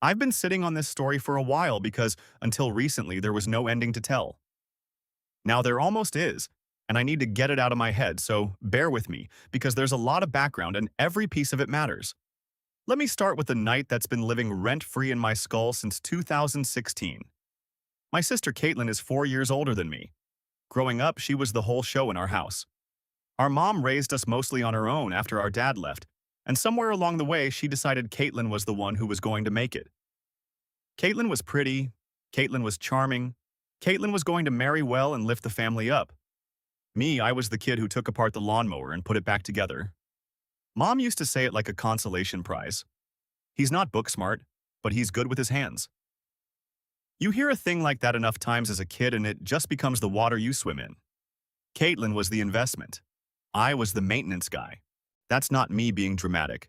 I've been sitting on this story for a while because until recently there was no ending to tell. Now there almost is, and I need to get it out of my head, so bear with me because there's a lot of background and every piece of it matters. Let me start with the night that's been living rent-free in my skull since 2016. My sister Caitlin is 4 years older than me. Growing up, she was the whole show in our house. Our mom raised us mostly on her own after our dad left, and somewhere along the way she decided Caitlin was the one who was going to make it. Caitlin was pretty, Caitlin was charming, Caitlin was going to marry well and lift the family up. Me, I was the kid who took apart the lawnmower and put it back together. Mom used to say it like a consolation prize. He's not book smart, but he's good with his hands. You hear a thing like that enough times as a kid and it just becomes the water you swim in. Caitlin was the investment. I was the maintenance guy. That's not me being dramatic.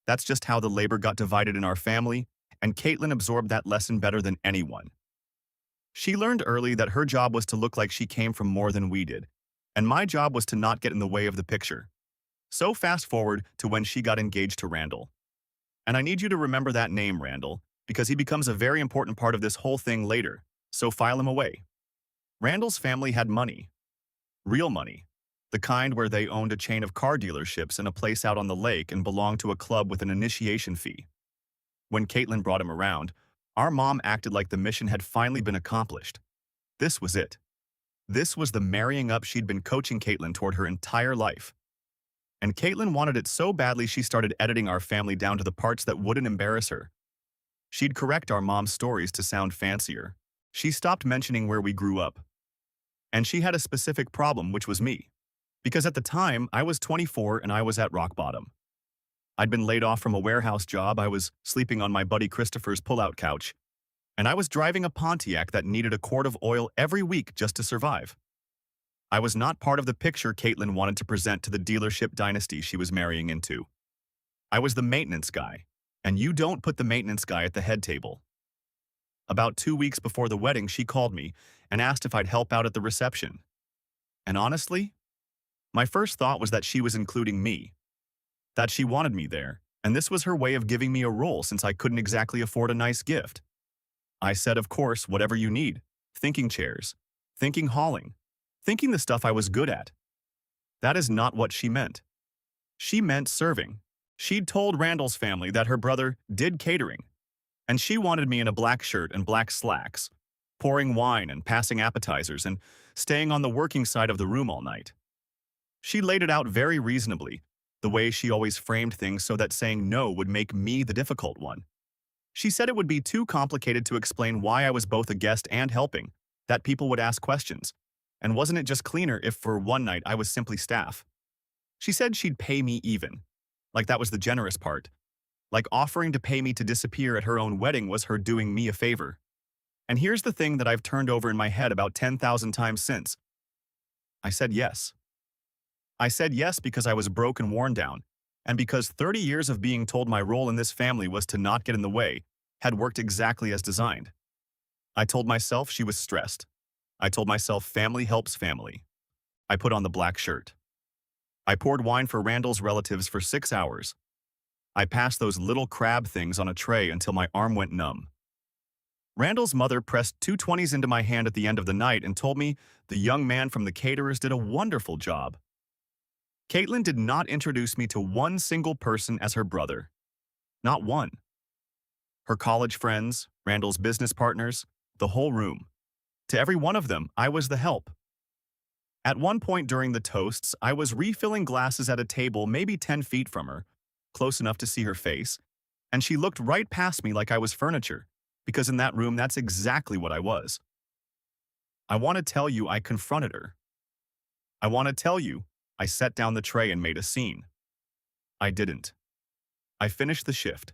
That's just how the labor got divided in our family, and Caitlin absorbed that lesson better than anyone. She learned early that her job was to look like she came from more than we did, and my job was to not get in the way of the picture. So fast forward to when she got engaged to Randall. And I need you to remember that name, Randall, because he becomes a very important part of this whole thing later, so file him away. Randall's family had money. Real money. The kind where they owned a chain of car dealerships and a place out on the lake and belonged to a club with an initiation fee. When Caitlin brought him around, our mom acted like the mission had finally been accomplished. This was it. This was the marrying up she'd been coaching Caitlin toward her entire life. And Caitlin wanted it so badly she started editing our family down to the parts that wouldn't embarrass her. She'd correct our mom's stories to sound fancier. She stopped mentioning where we grew up. And she had a specific problem, which was me. Because at the time, I was 24 and I was at rock bottom. I'd been laid off from a warehouse job, I was sleeping on my buddy Christopher's pull-out couch, and I was driving a Pontiac that needed a quart of oil every week just to survive. I was not part of the picture Caitlin wanted to present to the dealership dynasty she was marrying into. I was the maintenance guy, and you don't put the maintenance guy at the head table. About 2 weeks before the wedding, she called me and asked if I'd help out at the reception. And honestly, my first thought was that she was including me, that she wanted me there, and this was her way of giving me a role since I couldn't exactly afford a nice gift. I said, of course, whatever you need, thinking chairs, thinking hauling, thinking the stuff I was good at. That is not what she meant. She meant serving. She'd told Randall's family that her brother did catering, and she wanted me in a black shirt and black slacks, pouring wine and passing appetizers and staying on the working side of the room all night. She laid it out very reasonably, the way she always framed things so that saying no would make me the difficult one. She said it would be too complicated to explain why I was both a guest and helping, that people would ask questions, and wasn't it just cleaner if for one night I was simply staff? She said she'd pay me even, like that was the generous part, like offering to pay me to disappear at her own wedding was her doing me a favor. And here's the thing that I've turned over in my head about 10,000 times since. I said yes. I said yes because I was broke and worn down, and because 30 years of being told my role in this family was to not get in the way had worked exactly as designed. I told myself she was stressed. I told myself family helps family. I put on the black shirt. I poured wine for Randall's relatives for 6 hours. I passed those little crab things on a tray until my arm went numb. Randall's mother pressed 220s into my hand at the end of the night and told me the young man from the caterers did a wonderful job. Caitlin did not introduce me to one single person as her brother. Not one. Her college friends, Randall's business partners, the whole room. To every one of them, I was the help. At one point during the toasts, I was refilling glasses at a table maybe 10 feet from her, close enough to see her face, and she looked right past me like I was furniture, because in that room, that's exactly what I was. I want to tell you I confronted her. I want to tell you I set down the tray and made a scene. I didn't. I finished the shift.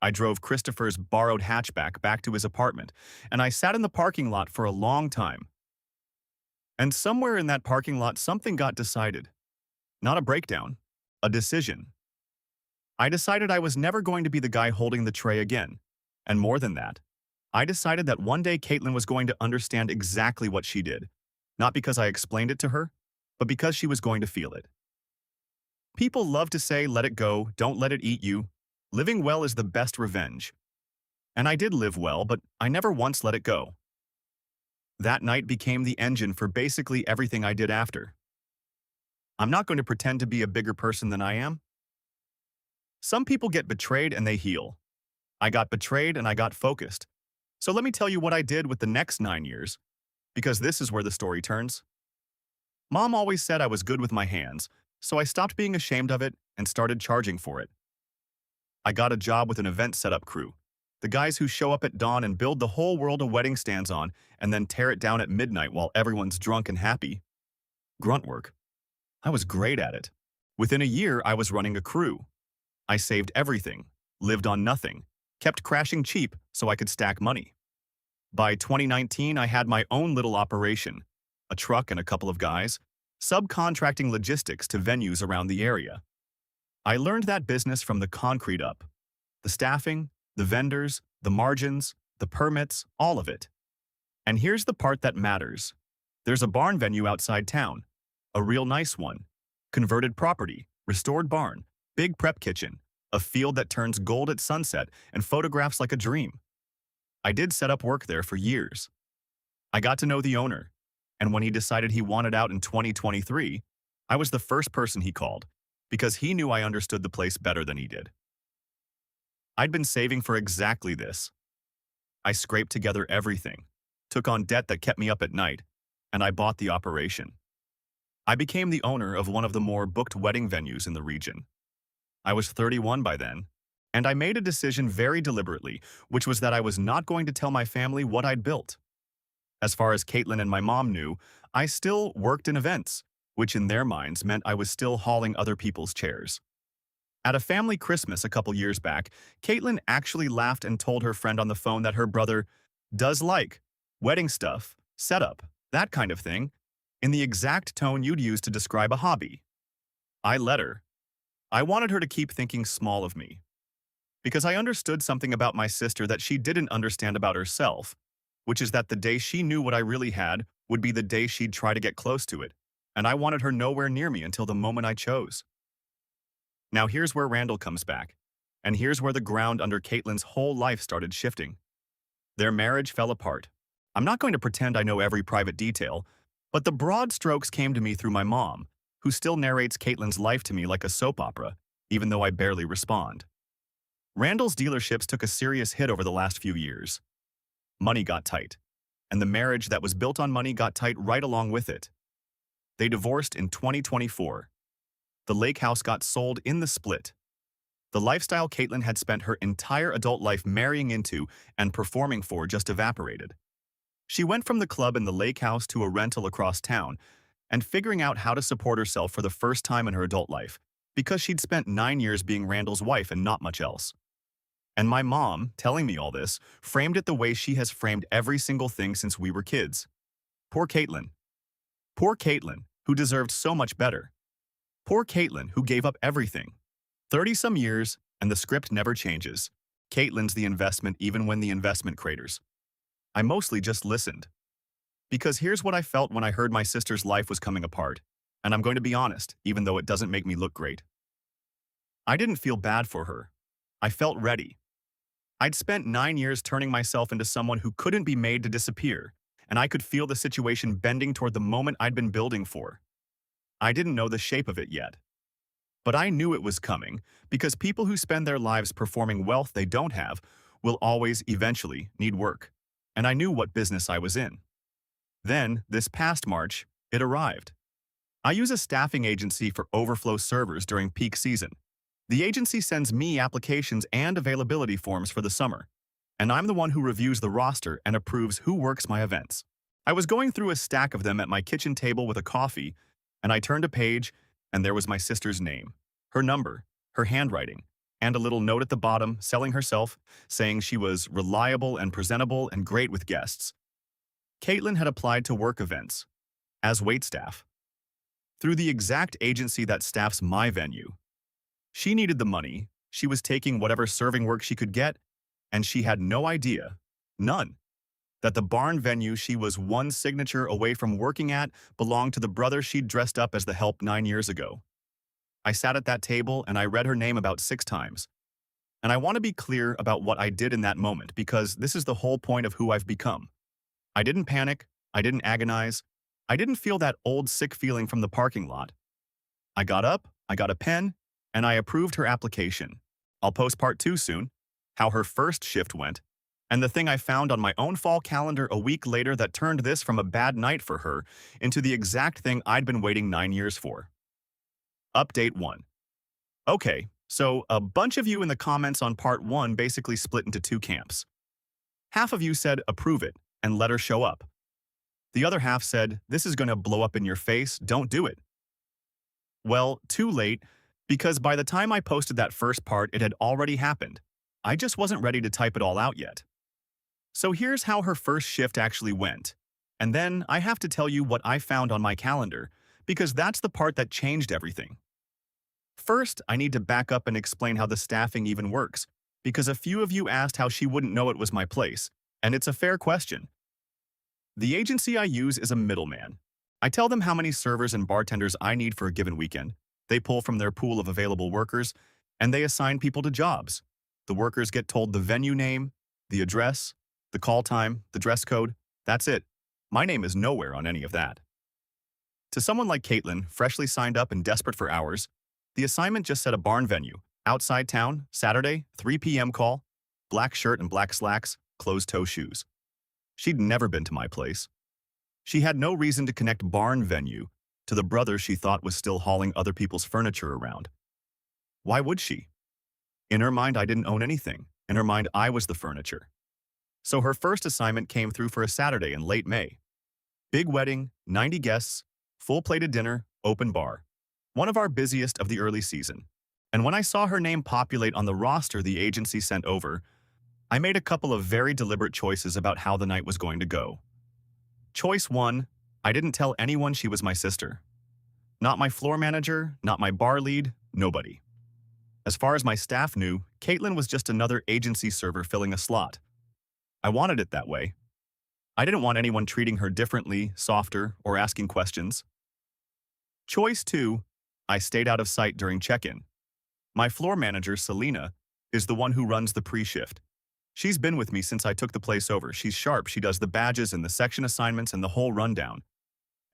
I drove Christopher's borrowed hatchback back to his apartment, and I sat in the parking lot for a long time. And somewhere in that parking lot, something got decided. Not a breakdown, a decision. I decided I was never going to be the guy holding the tray again. And more than that, I decided that one day Caitlin was going to understand exactly what she did, not because I explained it to her, but because she was going to feel it. People love to say, let it go, don't let it eat you. Living well is the best revenge. And I did live well, but I never once let it go. That night became the engine for basically everything I did after. I'm not going to pretend to be a bigger person than I am. Some people get betrayed and they heal. I got betrayed and I got focused. So let me tell you what I did with the next 9 years, because this is where the story turns. Mom always said I was good with my hands, so I stopped being ashamed of it and started charging for it. I got a job with an event setup crew, the guys who show up at dawn and build the whole world a wedding stands on and then tear it down at midnight while everyone's drunk and happy. Grunt work. I was great at it. Within a year, I was running a crew. I saved everything, lived on nothing, kept crashing cheap so I could stack money. By 2019, I had my own little operation, a truck and a couple of guys, subcontracting logistics to venues around the area. I learned that business from the concrete up. The staffing, the vendors, the margins, the permits, all of it. And here's the part that matters. There's a barn venue outside town. A real nice one. Converted property, restored barn, big prep kitchen, a field that turns gold at sunset and photographs like a dream. I did set up work there for years. I got to know the owner, and when he decided he wanted out in 2023, I was the first person he called because he knew I understood the place better than he did. I'd been saving for exactly this. I scraped together everything, took on debt that kept me up at night, and I bought the operation. I became the owner of one of the more booked wedding venues in the region. I was 31 by then, and I made a decision very deliberately, which was that I was not going to tell my family what I'd built. As far as Caitlin and my mom knew, I still worked in events, which in their minds meant I was still hauling other people's chairs. At a family Christmas a couple years back, Caitlin actually laughed and told her friend on the phone that her brother does like wedding stuff, setup, that kind of thing, in the exact tone you'd use to describe a hobby. I let her. I wanted her to keep thinking small of me, because I understood something about my sister that she didn't understand about herself, which is that the day she knew what I really had would be the day she'd try to get close to it, and I wanted her nowhere near me until the moment I chose. Now here's where Randall comes back, and here's where the ground under Caitlin's whole life started shifting. Their marriage fell apart. I'm not going to pretend I know every private detail, but the broad strokes came to me through my mom, who still narrates Caitlin's life to me like a soap opera, even though I barely respond. Randall's dealerships took a serious hit over the last few years. Money got tight, and the marriage that was built on money got tight right along with it. They divorced in 2024. The lake house got sold in the split. The lifestyle Caitlin had spent her entire adult life marrying into and performing for just evaporated. She went from the club in the lake house to a rental across town and figuring out how to support herself for the first time in her adult life because she'd spent 9 years being Randall's wife and not much else. And my mom, telling me all this, framed it the way she has framed every single thing since we were kids. Poor Caitlin. Poor Caitlin, who deserved so much better. Poor Caitlin, who gave up everything. 30-some years, and the script never changes. Caitlin's the investment even when the investment craters. I mostly just listened. Because here's what I felt when I heard my sister's life was coming apart. And I'm going to be honest, even though it doesn't make me look great. I didn't feel bad for her. I felt ready. I'd spent 9 years turning myself into someone who couldn't be made to disappear, and I could feel the situation bending toward the moment I'd been building for. I didn't know the shape of it yet. But I knew it was coming, because people who spend their lives performing wealth they don't have will always, eventually, need work. And I knew what business I was in. Then, this past March, it arrived. I use a staffing agency for overflow servers during peak season. The agency sends me applications and availability forms for the summer, and I'm the one who reviews the roster and approves who works my events. I was going through a stack of them at my kitchen table with a coffee, and I turned a page, and there was my sister's name, her number, her handwriting, and a little note at the bottom selling herself, saying she was reliable and presentable and great with guests. Caitlin had applied to work events as waitstaff through the exact agency that staffs my venue. She needed the money, she was taking whatever serving work she could get, and she had no idea, none, that the barn venue she was one signature away from working at belonged to the brother she'd dressed up as the help 9 years ago. I sat at that table and I read her name about 6 times. And I want to be clear about what I did in that moment because this is the whole point of who I've become. I didn't panic. I didn't agonize. I didn't feel that old sick feeling from the parking lot. I got up, I got a pen, and I approved her application. I'll post part 2 soon, how her first shift went, and the thing I found on my own fall calendar a week later that turned this from a bad night for her into the exact thing I'd been waiting 9 years for. Update 1. Okay, so a bunch of you in the comments on part 1 basically split into 2 camps. Half of you said approve it and let her show up. The other half said, this is going to blow up in your face, don't do it. Well, too late, because by the time I posted that first part, it had already happened. I just wasn't ready to type it all out yet. So here's how her first shift actually went. And then I have to tell you what I found on my calendar, because that's the part that changed everything. First, I need to back up and explain how the staffing even works, because a few of you asked how she wouldn't know it was my place, and it's a fair question. The agency I use is a middleman. I tell them how many servers and bartenders I need for a given weekend. They pull from their pool of available workers, and they assign people to jobs. The workers get told the venue name, the address, the call time, the dress code. That's it. My name is nowhere on any of that. To someone like Caitlin, freshly signed up and desperate for hours, the assignment just said a barn venue, outside town, Saturday, 3 p.m. call, black shirt and black slacks, closed-toe shoes. She'd never been to my place. She had no reason to connect barn venue to the brother she thought was still hauling other people's furniture around. Why would she? In her mind, I didn't own anything. In her mind, I was the furniture. So her first assignment came through for a Saturday in late May. Big wedding, 90 guests, full-plated dinner, open bar. One of our busiest of the early season. And when I saw her name populate on the roster the agency sent over, I made a couple of very deliberate choices about how the night was going to go. Choice 1, I didn't tell anyone she was my sister. Not my floor manager, not my bar lead, nobody. As far as my staff knew, Caitlin was just another agency server filling a slot. I wanted it that way. I didn't want anyone treating her differently, softer, or asking questions. Choice 2, I stayed out of sight during check-in. My floor manager, Selena, is the one who runs the pre-shift. She's been with me since I took the place over. She's sharp, she does the badges and the section assignments and the whole rundown.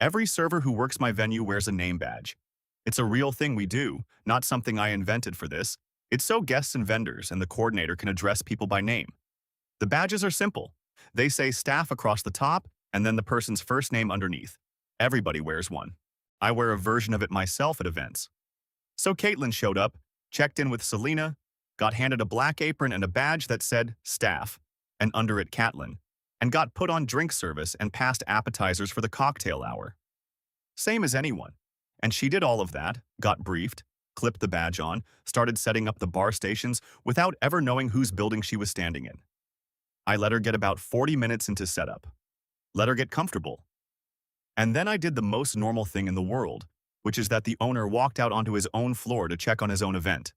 Every server who works my venue wears a name badge. It's a real thing we do, not something I invented for this. It's so guests and vendors and the coordinator can address people by name. The badges are simple. They say staff across the top and then the person's first name underneath. Everybody wears one. I wear a version of it myself at events. So Caitlin showed up, checked in with Selena, got handed a black apron and a badge that said staff, and under it Catlin, and got put on drink service and passed appetizers for the cocktail hour. Same as anyone. And she did all of that, got briefed, clipped the badge on, started setting up the bar stations without ever knowing whose building she was standing in. I let her get about 40 minutes into setup. Let her get comfortable. And then I did the most normal thing in the world, which is that the owner walked out onto his own floor to check on his own event.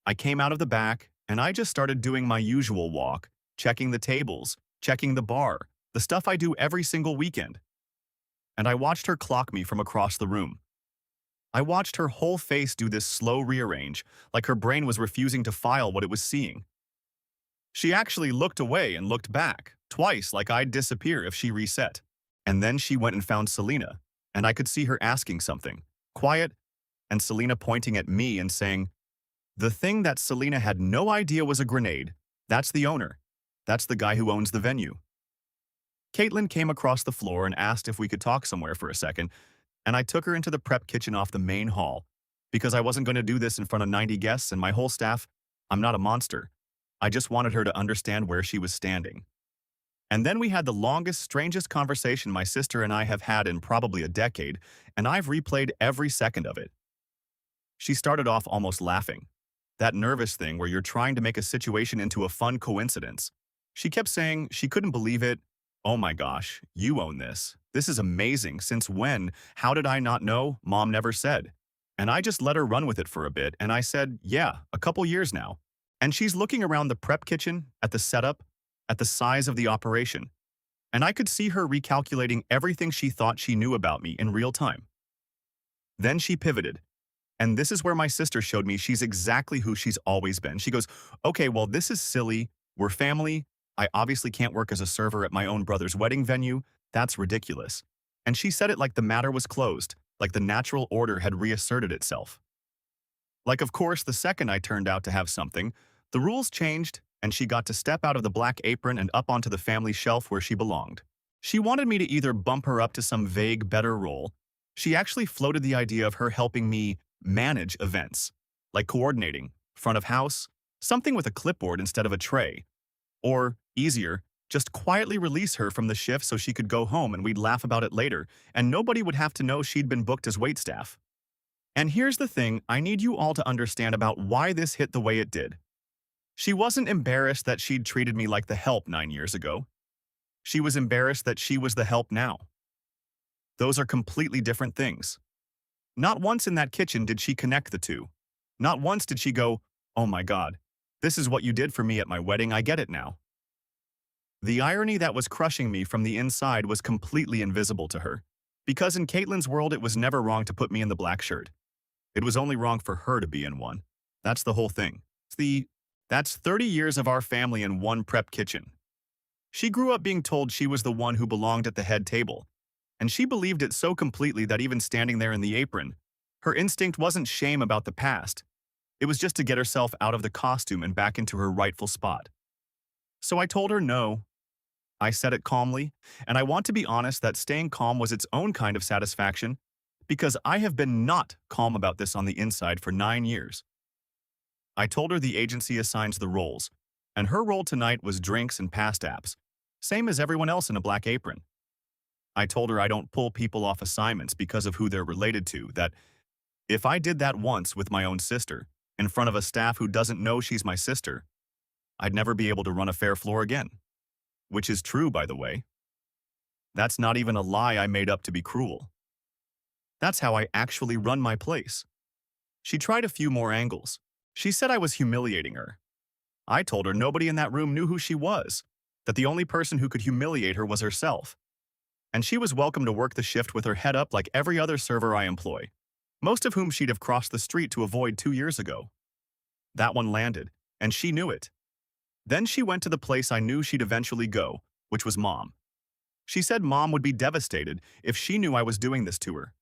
I came out of the back, and I just started doing my usual walk, checking the tables, checking the bar, the stuff I do every single weekend. And I watched her clock me from across the room. I watched her whole face do this slow rearrange, like her brain was refusing to file what it was seeing. She actually looked away and looked back, twice like I'd disappear if she reset. And then she went and found Selena, and I could see her asking something, quiet, and Selena pointing at me and saying, the thing that Selena had no idea was a grenade, that's the owner. That's the guy who owns the venue. Caitlin came across the floor and asked if we could talk somewhere for a second, and I took her into the prep kitchen off the main hall, because I wasn't going to do this in front of 90 guests and my whole staff. I'm not a monster. I just wanted her to understand where she was standing. And then we had the longest, strangest conversation my sister and I have had in probably a decade, and I've replayed every second of it. She started off almost laughing. That nervous thing where you're trying to make a situation into a fun coincidence. She kept saying she couldn't believe it. Oh my gosh, you own this. This is amazing. Since when? How did I not know? Mom never said. And I just let her run with it for a bit, and I said, yeah, a couple years now. And she's looking around the prep kitchen, at the setup, at the size of the operation. And I could see her recalculating everything she thought she knew about me in real time. Then she pivoted. And this is where my sister showed me she's exactly who she's always been. She goes, okay, well, this is silly. We're family. I obviously can't work as a server at my own brother's wedding venue. That's ridiculous. And she said it like the matter was closed, like the natural order had reasserted itself. Like, of course, the second I turned out to have something, the rules changed and she got to step out of the black apron and up onto the family shelf where she belonged. She wanted me to either bump her up to some vague, better role. She actually floated the idea of her helping me manage events, like coordinating, front of house, something with a clipboard instead of a tray. Or, easier, just quietly release her from the shift so she could go home and we'd laugh about it later, and nobody would have to know she'd been booked as waitstaff. And here's the thing I need you all to understand about why this hit the way it did. She wasn't embarrassed that she'd treated me like the help 9 years ago. She was embarrassed that she was the help now. Those are completely different things. Not once in that kitchen did she connect the two. Not once did she go, oh my God, this is what you did for me at my wedding, I get it now. The irony that was crushing me from the inside was completely invisible to her. Because in Caitlin's world it was never wrong to put me in the black shirt. It was only wrong for her to be in one. That's the whole thing. That's 30 years of our family in one prep kitchen. She grew up being told she was the one who belonged at the head table, and she believed it so completely that even standing there in the apron, her instinct wasn't shame about the past. It was just to get herself out of the costume and back into her rightful spot. So I told her no. I said it calmly, and I want to be honest that staying calm was its own kind of satisfaction, because I have been not calm about this on the inside for 9 years. I told her the agency assigns the roles, and her role tonight was drinks and past apps, same as everyone else in a black apron. I told her I don't pull people off assignments because of who they're related to, that if I did that once with my own sister, in front of a staff who doesn't know she's my sister, I'd never be able to run a fair floor again. Which is true, by the way. That's not even a lie I made up to be cruel. That's how I actually run my place. She tried a few more angles. She said I was humiliating her. I told her nobody in that room knew who she was, that the only person who could humiliate her was herself. And she was welcome to work the shift with her head up like every other server I employ, most of whom she'd have crossed the street to avoid 2 years ago. That one landed, and she knew it. Then she went to the place I knew she'd eventually go, which was Mom. She said Mom would be devastated if she knew I was doing this to her,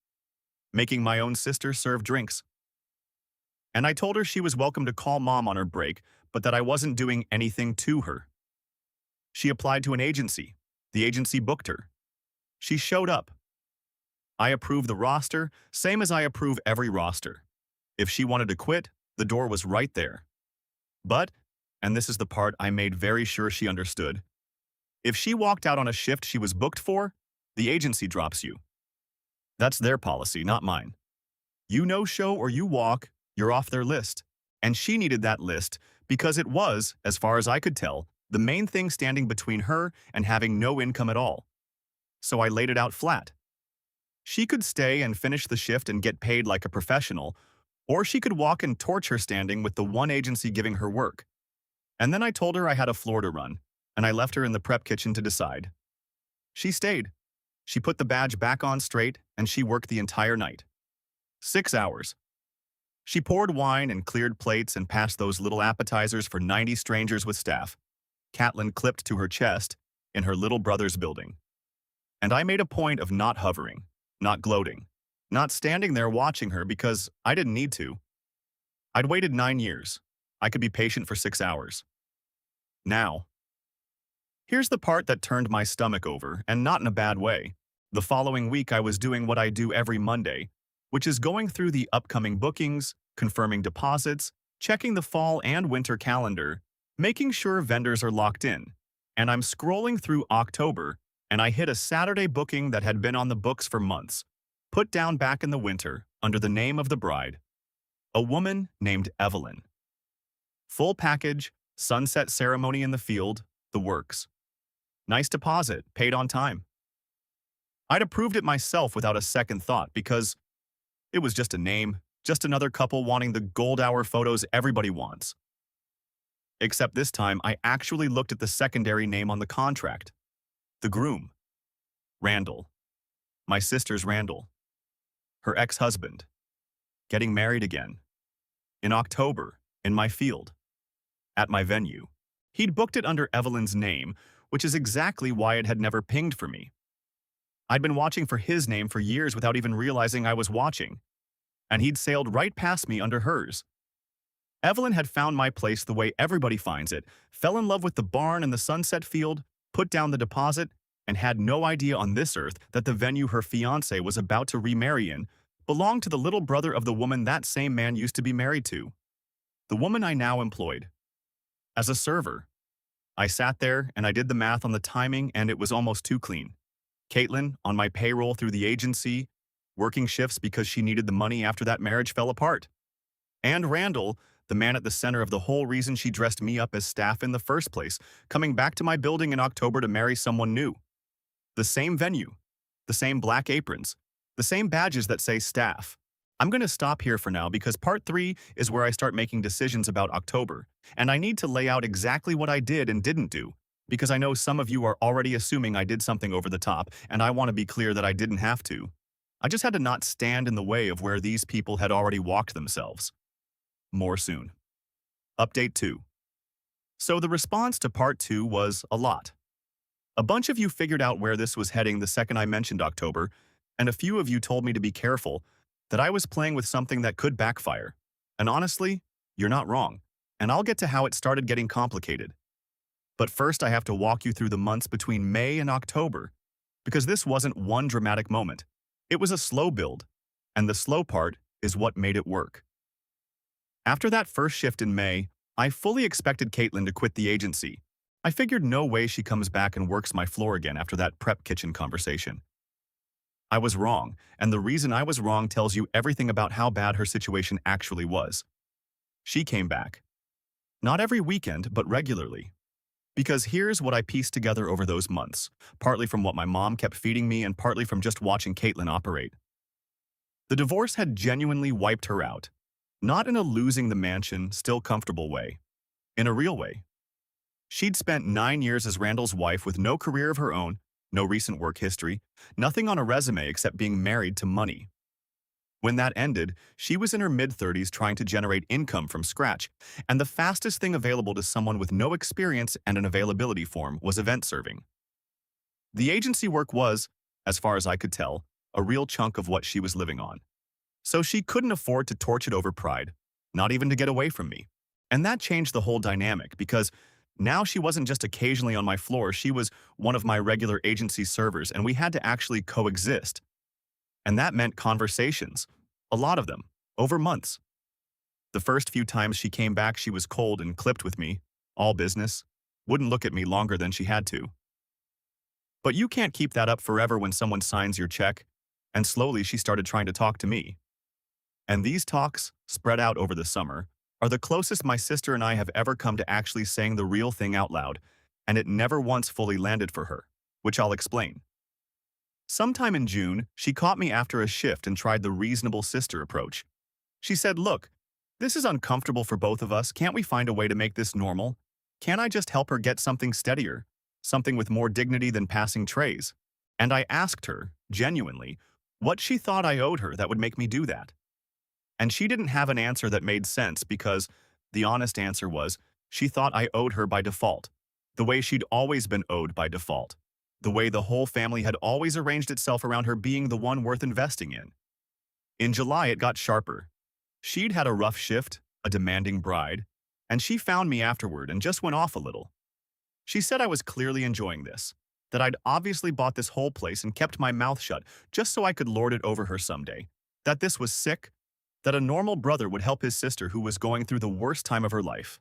making my own sister serve drinks. And I told her she was welcome to call Mom on her break, but that I wasn't doing anything to her. She applied to an agency. The agency booked her. She showed up. I approve the roster, same as I approve every roster. If she wanted to quit, the door was right there. But, and this is the part I made very sure she understood, if she walked out on a shift she was booked for, the agency drops you. That's their policy, not mine. You no-show or you walk, you're off their list. And she needed that list because it was, as far as I could tell, the main thing standing between her and having no income at all. So I laid it out flat. She could stay and finish the shift and get paid like a professional, or she could walk and torch her standing with the one agency giving her work. And then I told her I had a floor to run, and I left her in the prep kitchen to decide. She stayed. She put the badge back on straight, and she worked the entire night. 6 hours. She poured wine and cleared plates and passed those little appetizers for 90 strangers with staff, Catelyn clipped to her chest, in her little brother's building. And I made a point of not hovering, not gloating, not standing there watching her because I didn't need to. I'd waited 9 years. I could be patient for 6 hours. Now. Here's the part that turned my stomach over, and not in a bad way. The following week I was doing what I do every Monday, which is going through the upcoming bookings, confirming deposits, checking the fall and winter calendar, making sure vendors are locked in. And I'm scrolling through October, and I hit a Saturday booking that had been on the books for months, put down back in the winter under the name of the bride. A woman named Evelyn. Full package, sunset ceremony in the field, the works. Nice deposit, paid on time. I'd approved it myself without a second thought because it was just a name, just another couple wanting the gold hour photos everybody wants. Except this time, I actually looked at the secondary name on the contract. The groom. Randall. My sister's Randall. Her ex-husband. getting married again. In October, in my field, at my venue. He'd booked it under Evelyn's name, which is exactly why it had never pinged for me. I'd been watching for his name for years without even realizing I was watching, and he'd sailed right past me under hers. Evelyn had found my place the way everybody finds it, fell in love with the barn and the sunset field, put down the deposit, and had no idea on this earth that the venue her fiancé was about to remarry in belonged to the little brother of the woman that same man used to be married to, the woman I now employed. As a server, I sat there and I did the math on the timing and it was almost too clean. Caitlin, on my payroll through the agency, working shifts because she needed the money after that marriage fell apart. And Randall, the man at the center of the whole reason she dressed me up as staff in the first place, coming back to my building in October to marry someone new. The same venue, the same black aprons, the same badges that say staff. I'm going to stop here for now because part 3 is where I start making decisions about October, and I need to lay out exactly what I did and didn't do, because I know some of you are already assuming I did something over the top, and I want to be clear that I didn't have to. I just had to not stand in the way of where these people had already walked themselves. More soon. Update 2. So the response to part 2 was a lot. A bunch of you figured out where this was heading the second I mentioned October, and a few of you told me to be careful, that I was playing with something that could backfire. And honestly, you're not wrong, and I'll get to how it started getting complicated. But first I have to walk you through the months between May and October, because this wasn't one dramatic moment. It was a slow build, and the slow part is what made it work. After that first shift in May, I fully expected Caitlin to quit the agency. I figured no way she comes back and works my floor again after that prep kitchen conversation. I was wrong, and the reason I was wrong tells you everything about how bad her situation actually was. She came back. Not every weekend, but regularly. Because here's what I pieced together over those months, partly from what my mom kept feeding me and partly from just watching Caitlin operate. The divorce had genuinely wiped her out. Not in a losing the mansion, still comfortable way. In a real way. She'd spent 9 years as Randall's wife with no career of her own, no recent work history, nothing on a resume except being married to money. When that ended, she was in her mid-30s trying to generate income from scratch, and the fastest thing available to someone with no experience and an availability form was event serving. The agency work was, as far as I could tell, a real chunk of what she was living on. So she couldn't afford to torch it over pride, not even to get away from me. And that changed the whole dynamic because now she wasn't just occasionally on my floor, she was one of my regular agency servers, and we had to actually coexist. And that meant conversations, a lot of them, over months. The first few times she came back, she was cold and clipped with me, all business, wouldn't look at me longer than she had to. But you can't keep that up forever when someone signs your check, and slowly she started trying to talk to me. And these talks, spread out over the summer, are the closest my sister and I have ever come to actually saying the real thing out loud, and it never once fully landed for her, which I'll explain. Sometime in June, she caught me after a shift and tried the reasonable sister approach. She said, "Look, this is uncomfortable for both of us. Can't we find a way to make this normal? Can't I just help her get something steadier, something with more dignity than passing trays?" And I asked her, genuinely, what she thought I owed her that would make me do that. And she didn't have an answer that made sense because the honest answer was she thought I owed her by default, the way she'd always been owed by default, the way the whole family had always arranged itself around her being the one worth investing in. In July, it got sharper. She'd had a rough shift, a demanding bride, and she found me afterward and just went off a little. She said I was clearly enjoying this, that I'd obviously bought this whole place and kept my mouth shut just so I could lord it over her someday, that this was sick, that a normal brother would help his sister who was going through the worst time of her life.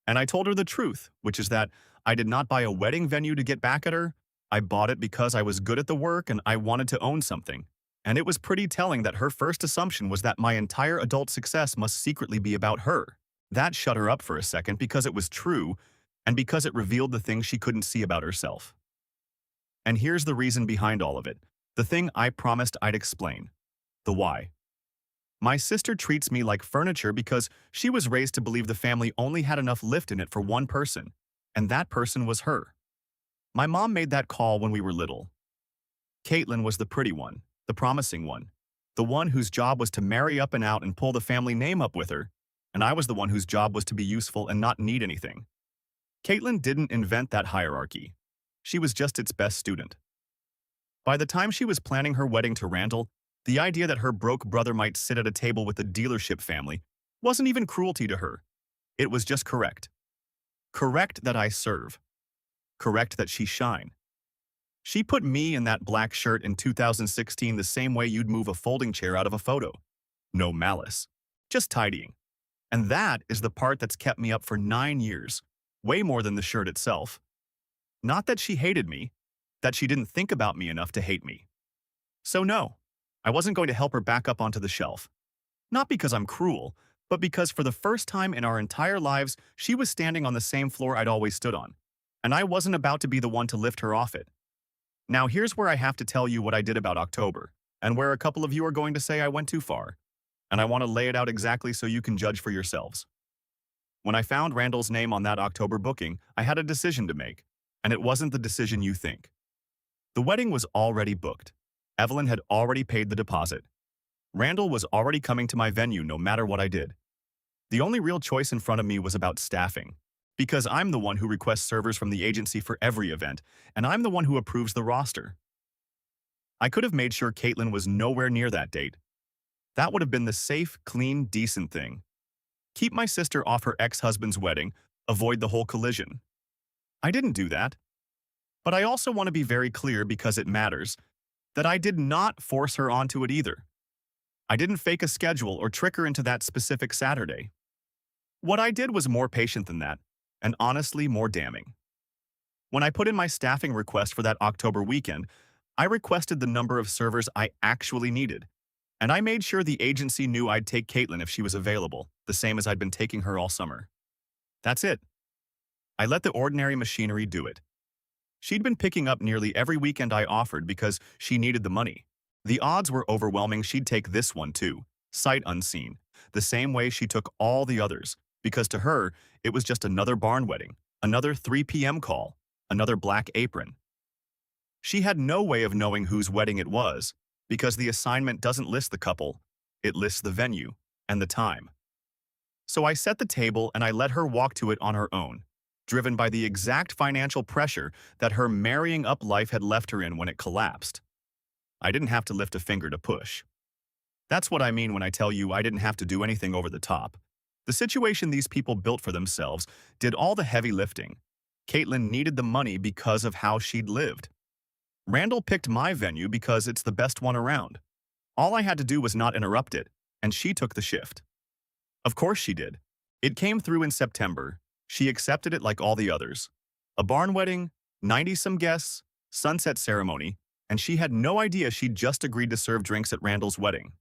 And I told her the truth, which is that I did not buy a wedding venue to get back at her. I bought it because I was good at the work and I wanted to own something. And it was pretty telling that her first assumption was that my entire adult success must secretly be about her. That shut her up for a second because it was true and because it revealed the things she couldn't see about herself. And here's the reason behind all of it, the thing I promised I'd explain, the why. My sister treats me like furniture because she was raised to believe the family only had enough lift in it for one person, and that person was her. My mom made that call when we were little. Caitlin was the pretty one, the promising one, the one whose job was to marry up and out and pull the family name up with her, and I was the one whose job was to be useful and not need anything. Caitlin didn't invent that hierarchy. She was just its best student. By the time she was planning her wedding to Randall, the idea that her broke brother might sit at a table with the dealership family wasn't even cruelty to her. It was just correct. Correct that I serve. Correct that she shine. She put me in that black shirt in 2016 the same way you'd move a folding chair out of a photo. No malice. Just tidying. And that is the part that's kept me up for 9 years. Way more than the shirt itself. Not that she hated me, that she didn't think about me enough to hate me. So no, I wasn't going to help her back up onto the shelf. Not because I'm cruel, but because for the first time in our entire lives, she was standing on the same floor I'd always stood on, and I wasn't about to be the one to lift her off it. Now here's where I have to tell you what I did about October, and where a couple of you are going to say I went too far, and I want to lay it out exactly so you can judge for yourselves. When I found Randall's name on that October booking, I had a decision to make, and it wasn't the decision you think. The wedding was already booked. Evelyn had already paid the deposit. Randall was already coming to my venue no matter what I did. The only real choice in front of me was about staffing, because I'm the one who requests servers from the agency for every event, and I'm the one who approves the roster. I could have made sure Caitlin was nowhere near that date. That would have been the safe, clean, decent thing. Keep my sister off her ex-husband's wedding, avoid the whole collision. I didn't do that. But I also want to be very clear, because it matters, that I did not force her onto it either. I didn't fake a schedule or trick her into that specific Saturday. What I did was more patient than that, and honestly more damning. When I put in my staffing request for that October weekend, I requested the number of servers I actually needed, and I made sure the agency knew I'd take Caitlin if she was available, the same as I'd been taking her all summer. That's it. I let the ordinary machinery do it. She'd been picking up nearly every weekend I offered because she needed the money. The odds were overwhelming she'd take this one too, sight unseen, the same way she took all the others, because to her, it was just another barn wedding, another 3 p.m. call, another black apron. She had no way of knowing whose wedding it was, because the assignment doesn't list the couple, it lists the venue and the time. So I set the table and I let her walk to it on her own, driven by the exact financial pressure that her marrying up life had left her in when it collapsed. I didn't have to lift a finger to push. That's what I mean when I tell you I didn't have to do anything over the top. The situation these people built for themselves did all the heavy lifting. Caitlin needed the money because of how she'd lived. Randall picked my venue because it's the best one around. All I had to do was not interrupt it, and she took the shift. Of course she did. It came through in September. She accepted it like all the others. A barn wedding, 90-some guests, sunset ceremony, and she had no idea she'd just agreed to serve drinks at Randall's wedding.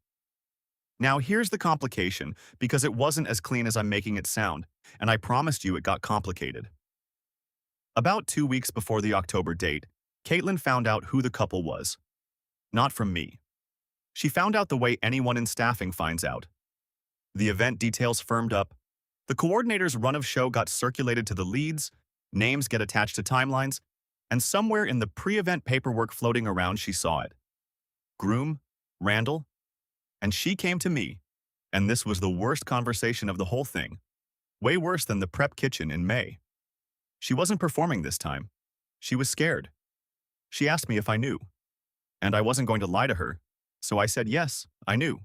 Now here's the complication, because it wasn't as clean as I'm making it sound, and I promised you it got complicated. About 2 weeks before the October date, Caitlin found out who the couple was. Not from me. She found out the way anyone in staffing finds out. The event details firmed up. The coordinator's run of show got circulated to the leads, names get attached to timelines, and somewhere in the pre-event paperwork floating around she saw it. Groom, Randall, and she came to me, and this was the worst conversation of the whole thing. Way worse than the prep kitchen in May. She wasn't performing this time. She was scared. She asked me if I knew, and I wasn't going to lie to her, so I said yes, I knew.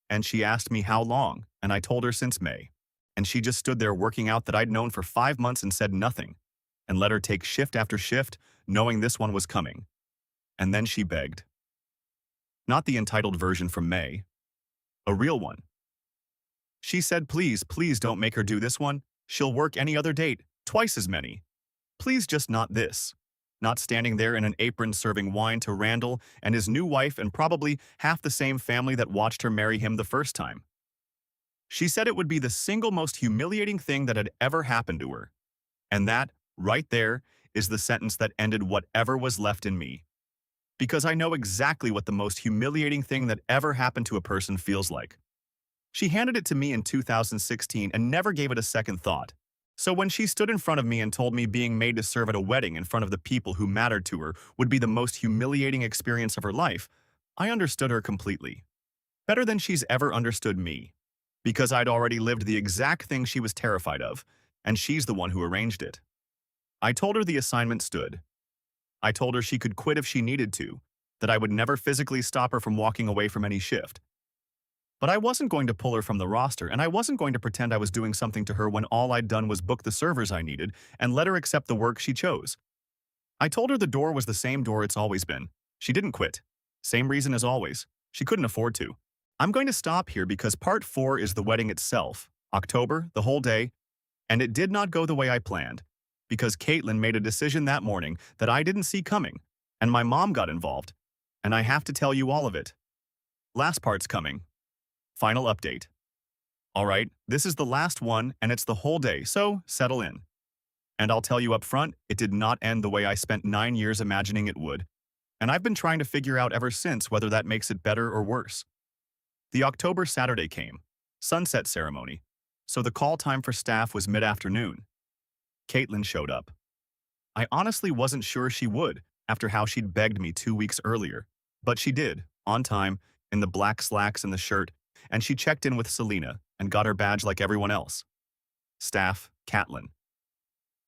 And she asked me how long, and I told her since May. And she just stood there working out that I'd known for 5 months and said nothing, and let her take shift after shift, knowing this one was coming. And then she begged. Not the entitled version from May. A real one. She said, please, please don't make her do this one. She'll work any other date, twice as many. Please just not this. Not standing there in an apron serving wine to Randall and his new wife and probably half the same family that watched her marry him the first time. She said it would be the single most humiliating thing that had ever happened to her. And that, right there, is the sentence that ended whatever was left in me. Because I know exactly what the most humiliating thing that ever happened to a person feels like. She handed it to me in 2016 and never gave it a second thought. So when she stood in front of me and told me being made to serve at a wedding in front of the people who mattered to her would be the most humiliating experience of her life, I understood her completely. better than she's ever understood me, because I'd already lived the exact thing she was terrified of, and she's the one who arranged it. I told her the assignment stood. I told her she could quit if she needed to, that I would never physically stop her from walking away from any shift. But I wasn't going to pull her from the roster, and I wasn't going to pretend I was doing something to her when all I'd done was book the servers I needed and let her accept the work she chose. I told her the door was the same door it's always been. She didn't quit. Same reason as always. She couldn't afford to. I'm going to stop here because part 4 is the wedding itself, October, the whole day, and it did not go the way I planned, because Caitlin made a decision that morning that I didn't see coming, and my mom got involved, and I have to tell you all of it. Last part's coming. Final update. Alright, this is the last one, and it's the whole day, so settle in. And I'll tell you up front, it did not end the way I spent 9 years imagining it would, and I've been trying to figure out ever since whether that makes it better or worse. The October Saturday came, sunset ceremony, so the call time for staff was mid-afternoon. Caitlin showed up. I honestly wasn't sure she would, after how she'd begged me 2 weeks earlier, but she did, on time, in the black slacks and the shirt, and she checked in with Selena and got her badge like everyone else. Staff, Caitlin.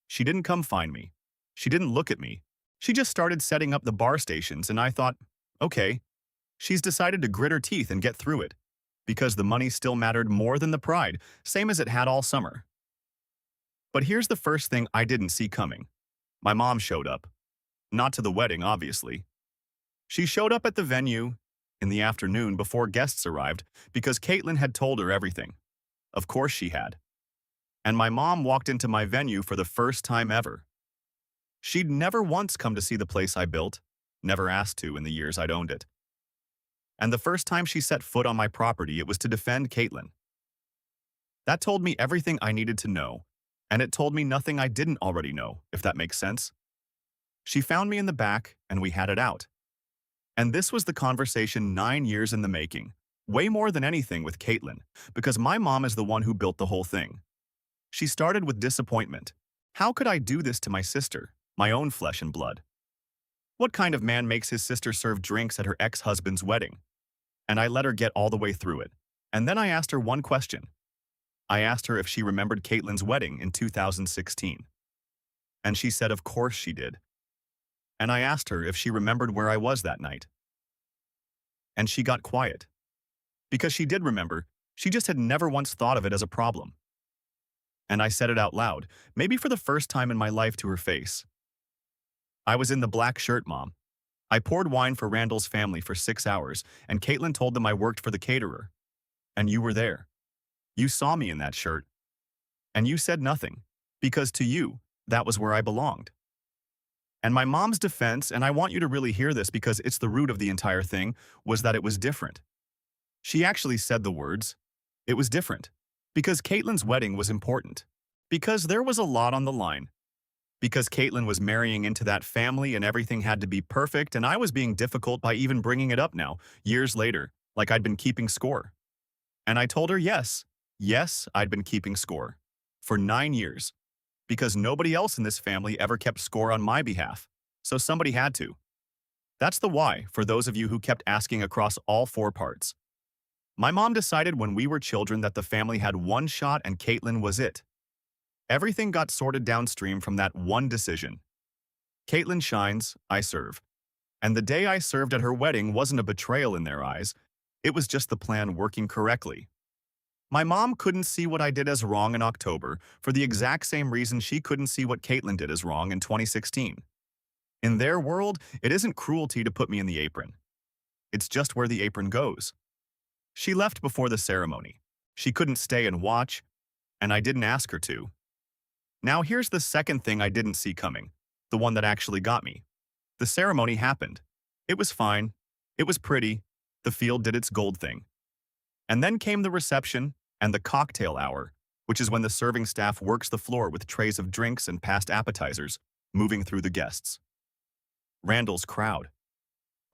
She didn't come find me. She didn't look at me. She just started setting up the bar stations, and I thought, okay, she's decided to grit her teeth and get through it, because the money still mattered more than the pride, same as it had all summer. But here's the first thing I didn't see coming. My mom showed up. Not to the wedding, obviously. She showed up at the venue in the afternoon before guests arrived because Caitlin had told her everything. Of course she had. And my mom walked into my venue for the first time ever. She'd never once come to see the place I built, never asked to in the years I'd owned it. And the first time she set foot on my property, it was to defend Caitlin. That told me everything I needed to know, and it told me nothing I didn't already know, if that makes sense. She found me in the back, and we had it out. And this was the conversation 9 years in the making, way more than anything with Caitlin, because my mom is the one who built the whole thing. She started with disappointment. How could I do this to my sister, my own flesh and blood? What kind of man makes his sister serve drinks at her ex-husband's wedding? And I let her get all the way through it. And then I asked her one question. I asked her if she remembered Caitlin's wedding in 2016. And she said of course she did. And I asked her if she remembered where I was that night. And she got quiet. Because she did remember, she just had never once thought of it as a problem. And I said it out loud, maybe for the first time in my life, to her face. I was in the black shirt, Mom. I poured wine for Randall's family for 6 hours, and Caitlin told them I worked for the caterer. And you were there. You saw me in that shirt. And you said nothing, because to you, that was where I belonged. And my mom's defense, and I want you to really hear this because it's the root of the entire thing, was that it was different. She actually said the words, it was different. Because Caitlin's wedding was important. Because there was a lot on the line. Because Caitlin was marrying into that family and everything had to be perfect, and I was being difficult by even bringing it up now, years later, like I'd been keeping score. And I told her yes, I'd been keeping score. For 9 years. Because nobody else in this family ever kept score on my behalf, so somebody had to. That's the why, for those of you who kept asking across all 4 parts. My mom decided when we were children that the family had one shot and Caitlin was it. Everything got sorted downstream from that one decision. Caitlin shines, I serve. And the day I served at her wedding wasn't a betrayal in their eyes, it was just the plan working correctly. My mom couldn't see what I did as wrong in October for the exact same reason she couldn't see what Caitlin did as wrong in 2016. In their world, it isn't cruelty to put me in the apron. It's just where the apron goes. She left before the ceremony. She couldn't stay and watch, and I didn't ask her to. Now here's the second thing I didn't see coming, the one that actually got me. The ceremony happened. It was fine. It was pretty. The field did its gold thing. And then came the reception and the cocktail hour, which is when the serving staff works the floor with trays of drinks and past appetizers, moving through the guests. Randall's crowd.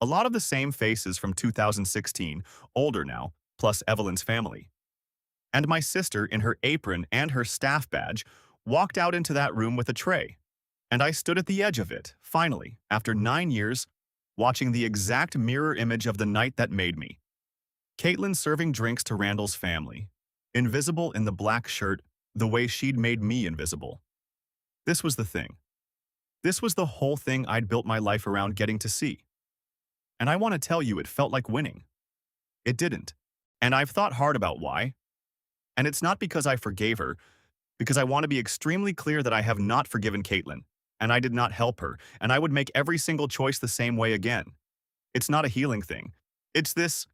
A lot of the same faces from 2016, older now, plus Evelyn's family. And my sister, in her apron and her staff badge, walked out into that room with a tray. And I stood at the edge of it, finally, after 9 years, watching the exact mirror image of the night that made me. Caitlin serving drinks to Randall's family. Invisible in the black shirt, the way she'd made me invisible. This was the thing. This was the whole thing I'd built my life around getting to see. And I want to tell you, it felt like winning. It didn't. And I've thought hard about why. And it's not because I forgave her, because I want to be extremely clear that I have not forgiven Caitlin, and I did not help her, and I would make every single choice the same way again. It's not a healing thing. It's this.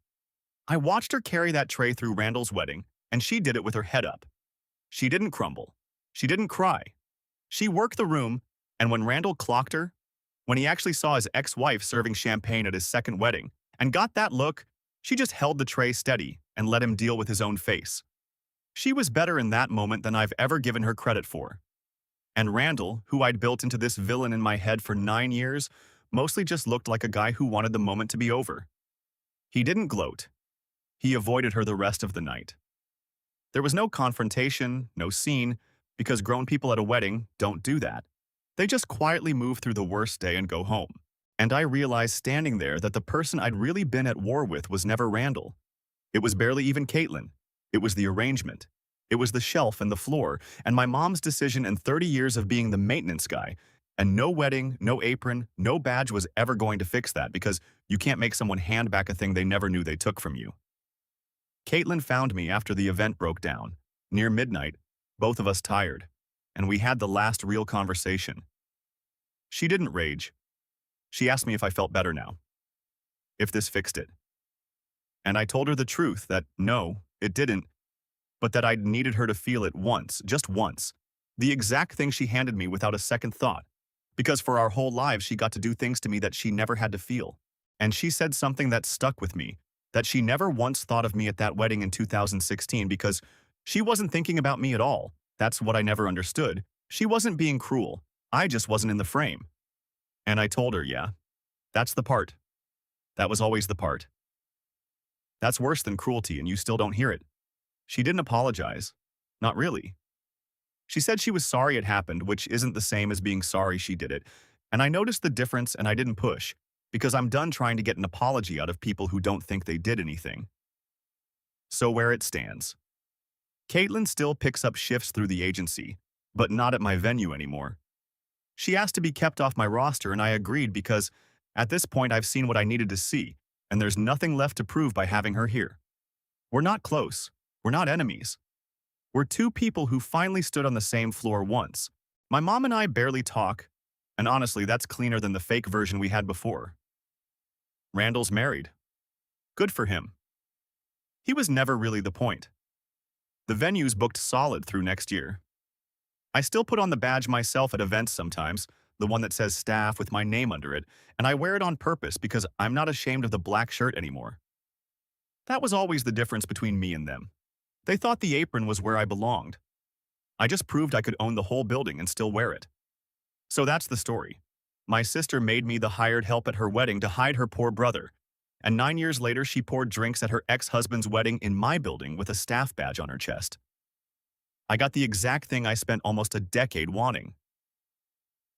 I watched her carry that tray through Randall's wedding, and she did it with her head up. She didn't crumble. She didn't cry. She worked the room, and when Randall clocked her, when he actually saw his ex-wife serving champagne at his second wedding, and got that look, she just held the tray steady and let him deal with his own face. She was better in that moment than I've ever given her credit for. And Randall, who I'd built into this villain in my head for 9 years, mostly just looked like a guy who wanted the moment to be over. He didn't gloat. He avoided her the rest of the night. There was no confrontation, no scene, because grown people at a wedding don't do that. They just quietly move through the worst day and go home. And I realized standing there that the person I'd really been at war with was never Randall. It was barely even Caitlin. It was the arrangement. It was the shelf and the floor, and my mom's decision in 30 years of being the maintenance guy. And no wedding, no apron, no badge was ever going to fix that, because you can't make someone hand back a thing they never knew they took from you. Caitlin found me after the event broke down, near midnight, both of us tired, and we had the last real conversation. She didn't rage. She asked me if I felt better now, if this fixed it. And I told her the truth, that no, it didn't, but that I'd needed her to feel it once, just once, the exact thing she handed me without a second thought, because for our whole lives she got to do things to me that she never had to feel. And she said something that stuck with me, that she never once thought of me at that wedding in 2016 because she wasn't thinking about me at all. That's what I never understood. She wasn't being cruel. I just wasn't in the frame. And I told her, yeah, that's the part. That was always the part. That's worse than cruelty, and you still don't hear it. She didn't apologize. Not really. She said she was sorry it happened, which isn't the same as being sorry she did it. And I noticed the difference, and I didn't push, because I'm done trying to get an apology out of people who don't think they did anything. So where it stands. Caitlin still picks up shifts through the agency, but not at my venue anymore. She asked to be kept off my roster, and I agreed because at this point I've seen what I needed to see, and there's nothing left to prove by having her here. We're not close. We're not enemies. We're two people who finally stood on the same floor once. My mom and I barely talk, and honestly, that's cleaner than the fake version we had before. Randall's married. Good for him. He was never really the point. The venue's booked solid through next year. I still put on the badge myself at events sometimes, the one that says staff with my name under it, and I wear it on purpose because I'm not ashamed of the black shirt anymore. That was always the difference between me and them. They thought the apron was where I belonged. I just proved I could own the whole building and still wear it. So that's the story. My sister made me the hired help at her wedding to hide her poor brother, and 9 years later she poured drinks at her ex-husband's wedding in my building with a staff badge on her chest. I got the exact thing I spent almost a decade wanting.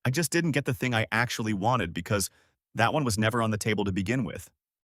I just didn't get the thing I actually wanted because that one was never on the table to begin with.